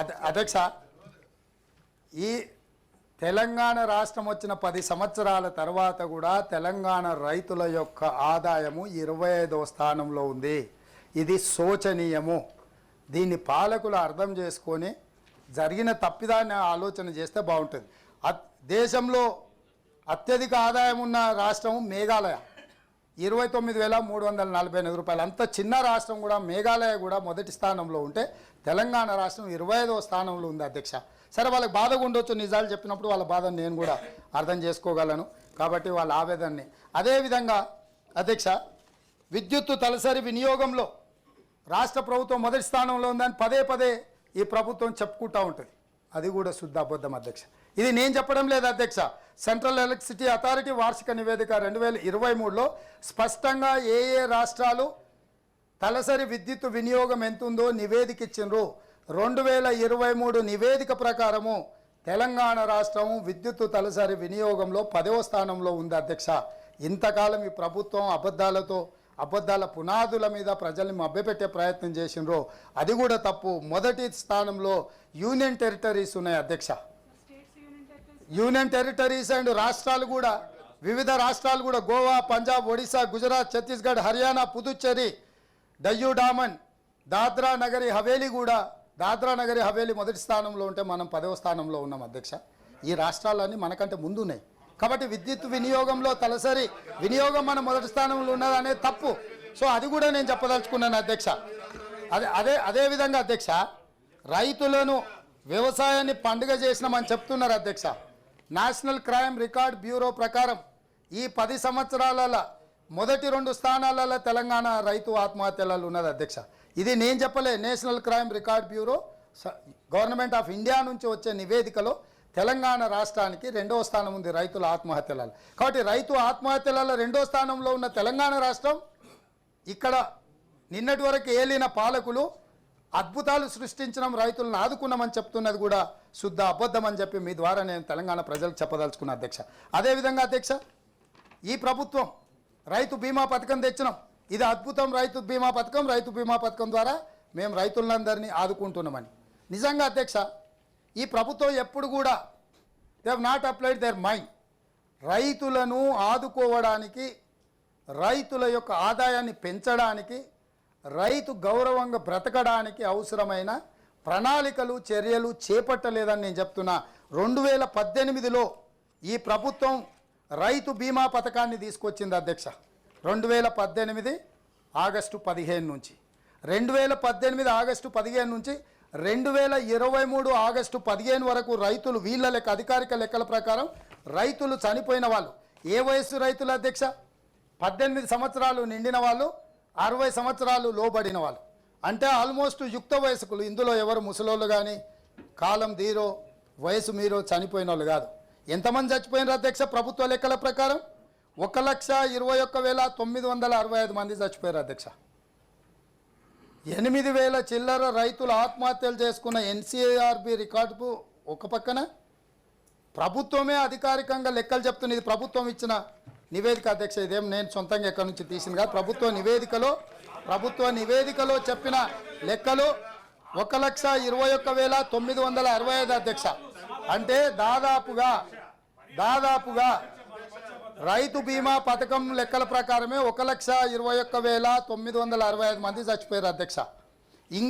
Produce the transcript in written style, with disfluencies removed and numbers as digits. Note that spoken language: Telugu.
అధ్యక్ష, ఈ తెలంగాణ రాష్ట్రం వచ్చిన 10 సంవత్సరాల తర్వాత కూడా తెలంగాణ రైతుల యొక్క ఆదాయము 25వ స్థానంలో ఉంది. ఇది శోచనీయము. దీన్ని పాలకులు అర్థం చేసుకొని జరిగిన తప్పిదాన్ని ఆలోచన చేస్తే బాగుంటుంది. దేశంలో అత్యధిక ఆదాయం ఉన్న రాష్ట్రం మేఘాలయ, 29,348 రూపాయలు. అంత చిన్న రాష్ట్రం కూడా మేఘాలయ కూడా మొదటి స్థానంలో ఉంటే తెలంగాణ రాష్ట్రం 25వ స్థానంలో ఉంది అధ్యక్ష. సరే, వాళ్ళకి బాధగా ఉండొచ్చు, నిజాలు చెప్పినప్పుడు వాళ్ళ బాధను నేను కూడా అర్థం చేసుకోగలను, కాబట్టి వాళ్ళ ఆవేదనని. అదేవిధంగా అధ్యక్ష, విద్యుత్తు తలసరి వినియోగంలో రాష్ట్ర ప్రభుత్వం మొదటి స్థానంలో ఉందని పదే పదే ఈ ప్రభుత్వం చెప్పుకుంటూ ఉంటుంది. అది కూడా శుద్ధ అబద్ధం అధ్యక్ష. ఇది నేను చెప్పడం లేదు అధ్యక్ష. సెంట్రల్ ఎలక్ట్రిసిటీ అథారిటీ వార్షిక నివేదిక 2023లో స్పష్టంగా ఏ రాష్ట్రాలు తలసరి విద్యుత్ వినియోగం ఎంతుందో నివేదిక ఇచ్చిండ్రు. 2023 నివేదిక ప్రకారము తెలంగాణ రాష్ట్రం విద్యుత్తు తలసరి వినియోగంలో 10వ స్థానంలో ఉంది అధ్యక్ష. ఇంతకాలం ఈ ప్రభుత్వం అబద్ధాల పునాదుల మీద ప్రజల్ని మభ్యపెట్టే ప్రయత్నం చేసిండ్రో అది కూడా తప్పు. మొదటి స్థానంలో యూనియన్ టెరిటరీస్ ఉన్నాయి అధ్యక్ష. యూనియన్ టెరిటరీస్ అండ్ రాష్ట్రాలు కూడా, వివిధ రాష్ట్రాలు కూడా, గోవా, పంజాబ్, ఒడిశా, గుజరాత్, ఛత్తీస్గఢ్, హర్యానా, పుదుచ్చేరి, డయ్యూ డామన్, దాద్రా నగరి హవేలీ మొదటి స్థానంలో ఉంటే మనం 10వ స్థానంలో ఉన్నాం అధ్యక్ష. ఈ రాష్ట్రాలన్నీ మనకంటే ముందు ఉన్నాయి. కాబట్టి విద్యుత్ వినియోగంలో తలసరి వినియోగం మన మొదటి స్థానంలో ఉన్నది అనేది తప్పు. సో అది కూడా నేను చెప్పదలుచుకున్నాను అధ్యక్ష. అదేవిధంగా అధ్యక్ష, రైతులను వ్యవసాయాన్ని పండుగ చేసినామని చెప్తున్నారు అధ్యక్ష. నేషనల్ క్రైమ్ రికార్డ్ బ్యూరో ప్రకారం ఈ 10 సంవత్సరాల మొదటి 2 స్థానాలలో తెలంగాణ రైతు ఆత్మహత్యలలో ఉన్నది అధ్యక్ష. ఇది నేను చెప్పలే, national crime record bureau government of India నుంచి వచ్చే నివేదికలో తెలంగాణ రాష్ట్రానికి 2వ స్థానం ఉంది రైతుల ఆత్మహత్యలలో. కాబట్టి రైతు ఆత్మహత్యలలో 2వ స్థానంలో ఉన్న తెలంగాణ రాష్ట్రం, ఇక్కడ నిన్నటి వరకు ఏలిన పాలకులు అద్భుతాలు సృష్టించడం, రైతులను ఆదుకున్నామని చెప్తున్నది కూడా శుద్ధ అబద్ధం అని చెప్పి మీ ద్వారా నేను తెలంగాణ ప్రజలకు చెప్పదలుచుకున్న అధ్యక్ష. అదేవిధంగా అధ్యక్ష, ఈ ప్రభుత్వం రైతు బీమా పథకం తెచ్చినాం. ఇది అద్భుతం. రైతు బీమా పథకం ద్వారా మేము రైతులందరినీ ఆదుకుంటున్నామని. నిజంగా అధ్యక్ష, ఈ ప్రభుత్వం ఎప్పుడు కూడా they have not applied their mind. రైతులను ఆదుకోవడానికి, రైతుల యొక్క ఆదాయాన్ని పెంచడానికి, రైతు గౌరవంగా బ్రతకడానికి అవసరమైన ప్రణాళికలు, చర్యలు చేపట్టలేదని నేను చెప్తున్నా. 2018లో ఈ ప్రభుత్వం రైతు బీమా పథకాన్ని తీసుకొచ్చింది అధ్యక్ష. 2018 ఆగస్టు 15 నుంచి 2018 ఆగస్టు 15 నుంచి 2023 ఆగస్టు 15 వరకు రైతులు, వీళ్ళ లెక్క అధికారిక లెక్కల ప్రకారం రైతులు చనిపోయిన వాళ్ళు ఏ వయస్సు రైతులు అధ్యక్ష? 18 సంవత్సరాలు నిండిన వాళ్ళు, 60 సంవత్సరాలు లోబడిన వాళ్ళు, అంటే ఆల్మోస్ట్ యుక్త వయస్కులు. ఇందులో ఎవరు ముసలోళ్ళు కానీ, కాలం తీరో, వయసు మీరో చనిపోయిన వాళ్ళు కాదు. ఎంతమంది చచ్చిపోయినారు అధ్యక్ష? ప్రభుత్వ లెక్కల ప్రకారం 1,21,965 మంది చచ్చిపోయారు అధ్యక్ష. 8,000 చిల్లర రైతులు ఆత్మహత్యలు చేసుకున్న ఎన్సీఆర్బీ రికార్డుకు ఒక పక్కన ప్రభుత్వమే అధికారికంగా లెక్కలు చెప్తున్నది. ఇది ప్రభుత్వం ఇచ్చిన నివేదిక అధ్యక్ష. ఇదేం నేను సొంతంగా ఎక్కడి నుంచి తీసింది కాదు. ప్రభుత్వ నివేదికలో చెప్పిన లెక్కలు 1,21,965 అధ్యక్ష. అంటే దాదాపుగా రైతు బీమా పథకం లెక్కల ప్రకారమే 1,21,965 మంది చచ్చిపోయారు అధ్యక్ష.